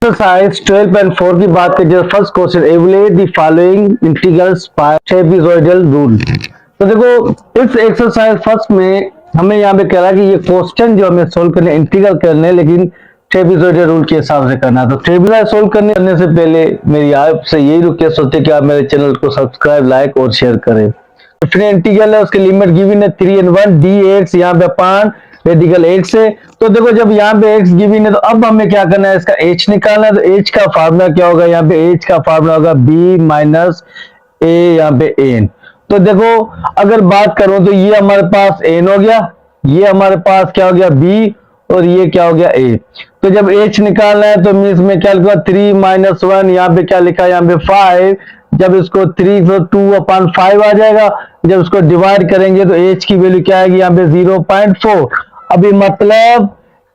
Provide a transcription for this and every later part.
Exercise 12.4 की बात करें, first question, evaluate the following integrals by trapezoidal rule. तो देखो इस एक्सरसाइज फर्स्ट में हमें यहाँ पे कह रहा है कि ये क्वेश्चन जो हमें सोल्व करने इंटीग्रल करने, लेकिन ट्रेपेजॉइडल रूल के हिसाब से करना है। तो ट्रेपेजॉइडल सोल्व करने से पहले मेरी आपसे यही रिक्वेस्ट होती है कि आप मेरे चैनल को सब्सक्राइब, लाइक और शेयर करें। डिफरेंट इंटीग्रल है, उसके लिमिट गिवन है 3 and 1 dx, यहाँ पे अपान रेडिकल x है। तो देखो जब यहाँ पे x गिवन है तो अब हमें क्या करना है, इसका h निकालना है। तो h का फार्मूला क्या होगा, यहाँ पे h का फार्मूला होगा b माइनस a, यहाँ पे an। तो देखो अगर बात करूं तो ये हमारे पास n हो गया, ये हमारे पास क्या हो गया b, और ये क्या हो गया a। तो जब h निकालना है तो मीन्स में क्या लिखा 3 माइनस 1, यहाँ पे क्या लिखा है, यहाँ पे 5। जब इसको 3 तो 2/5 आ जाएगा। जब इसको डिवाइड करेंगे तो h की वैल्यू क्या आएगी, यहाँ पे 0.4। अभी मतलब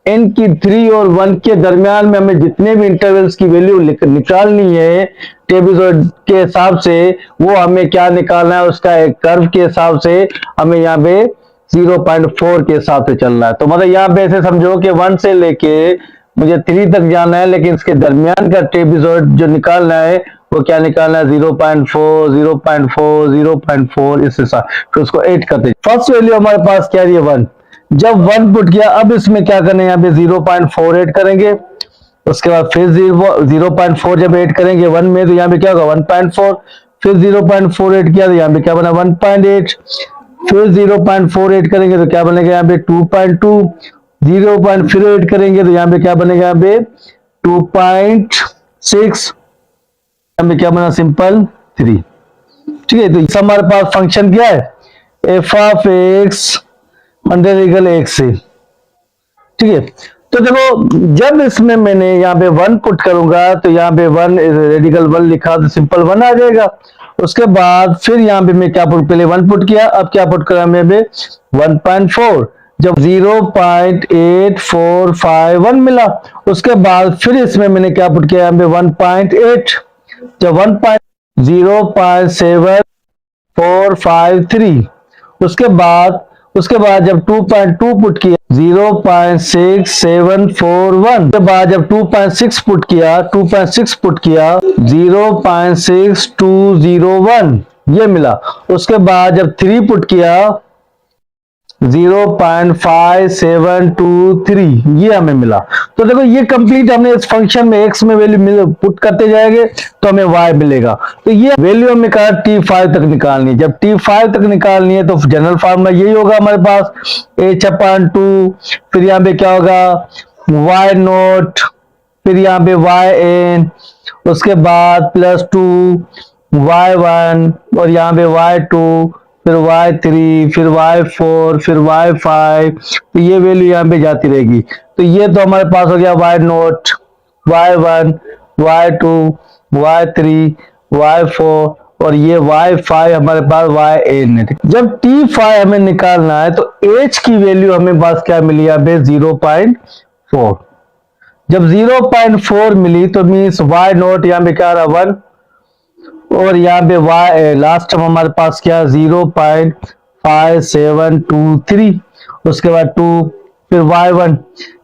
n की 3 और 1 के दरमियान में हमें जितने भी इंटरवल्स की वैल्यू निकालनी है ट्रेपेजॉइड के हिसाब से, वो हमें क्या निकालना है, उसका एक कर्व के हिसाब से हमें यहाँ पे 0.4 के हिसाब से चलना है। तो मतलब यहाँ पे ऐसे समझो कि 1 से लेके मुझे 3 तक जाना है, लेकिन इसके दरमियान का ट्रेपेजॉइड जो निकालना है वो क्या निकालना है, 0.4 0.4 0.4 इस हिसाब। तो उसको 8 करते, फर्स्ट वैल्यू हमारे पास क्या है 1। जब 1 पुट किया, अब इसमें क्या करना है, यहाँ पे 0.48 करेंगे। उसके बाद फिर 0.4 जब ऐड करेंगे 1 में तो यहाँ पे क्या होगा 1.4। फिर 0.48 किया तो यहाँ पे क्या बना 1.8। फिर 0.48 करेंगे तो क्या बनेगा, यहाँ पे 2.2। 0.48 करेंगे तो यहाँ पे क्या बनेगा, यहाँ पे 2.6। यहाँ पे क्या बना, सिंपल 3। ठीक है, तो हमारे पास फंक्शन क्या है, F of x under radical x से। ठीक है, तो देखो जब इसमें मैंने यहाँ पे 1 पुट करूंगा तो यहाँ पे 1 रेडिकल 1 लिखा तो सिंपल 1 आ जाएगा। उसके बाद फिर यहाँ पे मैं क्या पुट, पहले 1 पुट किया, अब क्या पुट करा मैं 1.4। जब 0.8451 मिला, उसके बाद फिर इसमें मैंने क्या पुट किया, यहाँ पे 1.8। जब 1.0.7453, उसके बाद जब 2.2 पुट किया 0.6741। के बाद जब 2.6 पुट किया 0.6201 ये मिला। उसके बाद जब 3 पुट किया 0.5723 ये हमें मिला। तो देखो ये कंप्लीट हमने इस फंक्शन में x में वैल्यू पुट करते जाएंगे तो हमें y मिलेगा। तो ये वैल्यू हमें कहा t5 तक निकालनी है। जब t5 तक निकालनी है तो जनरल फार्मूला यही होगा हमारे पास, h/2। फिर यहाँ पे क्या होगा y0, फिर यहाँ पे yn, उसके बाद +2 y1, और यहाँ पे y2, फिर y3, फिर y4, फिर y5। तो ये वैल्यू यहाँ पे जाती रहेगी। तो ये तो हमारे पास हो गया y0, y1, y2, y3, y4, और ये y5 हमारे पास yn है। जब t5 हमें निकालना है तो h की वैल्यू हमें पास क्या मिली, यहाँ पे 0.4। जब 0.4 मिली तो मीन्स y0 यहाँ पे क्या रहा 1, और यहाँ पे y लास्ट में हमारे पास क्या 0.5723। उसके बाद 2, फिर y1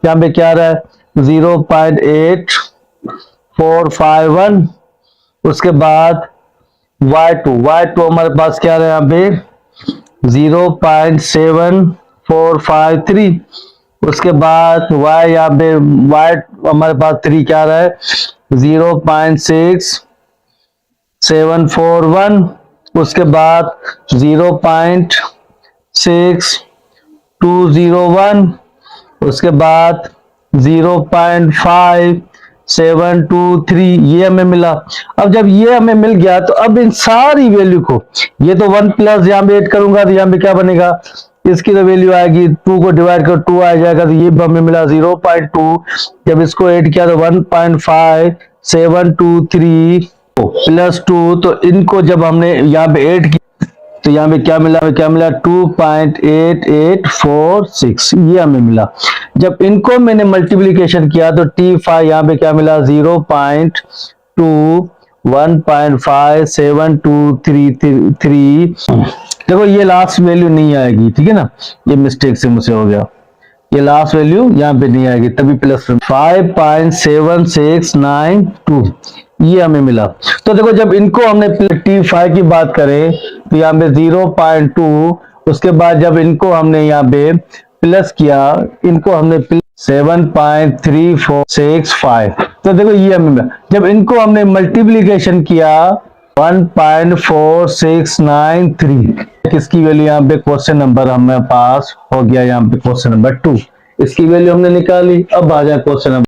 यहाँ पे क्या रहा है 0.8451। उसके बाद y2 हमारे पास क्या रहा है यहाँ पे 0.7453। उसके बाद y यहाँ पे y हमारे पास 3 क्या रहा है 0.6741। उसके बाद 0.6201। उसके बाद 0.5723 ये हमें मिला। अब जब ये हमें मिल गया तो अब इन सारी वैल्यू को, ये तो 1 प्लस यहाँ पे ऐड करूंगा तो यहाँ पे क्या बनेगा, इसकी तो वैल्यू आएगी 2 को डिवाइड कर 2 आ जाएगा। तो ये हमें मिला 0.2। जब इसको ऐड किया तो 1.5723 +2। तो इनको जब हमने यहाँ पे ऐड किया तो यहाँ पे क्या मिला, 2.8846 ये हमें मिला। जब इनको मैंने मल्टीप्लिकेशन किया तो t5 यहाँ पे क्या मिला 0.2 1.5723। देखो ये लास्ट वैल्यू नहीं आएगी, ठीक है ना, ये मिस्टेक से मुझसे हो गया। ये लास्ट वैल्यू यहाँ पे नहीं आएगी, तभी प्लस 5.7692 ये हमें मिला। तो देखो जब इनको हमने T5 की बात करें तो यहाँ पे 0.2, उसके बाद जब इनको हमने यहाँ पे प्लस किया, इनको हमने 7.3465, तो देखो ये हमें मिला। जब इनको हमने मल्टीप्लीकेशन किया 1.4693, किसकी वैल्यू यहाँ पे क्वेश्चन नंबर हमें पास हो गया, यहाँ पे क्वेश्चन नंबर 2 इसकी वैल्यू हमने निकाली। अब आ जाए क्वेश्चन नंबर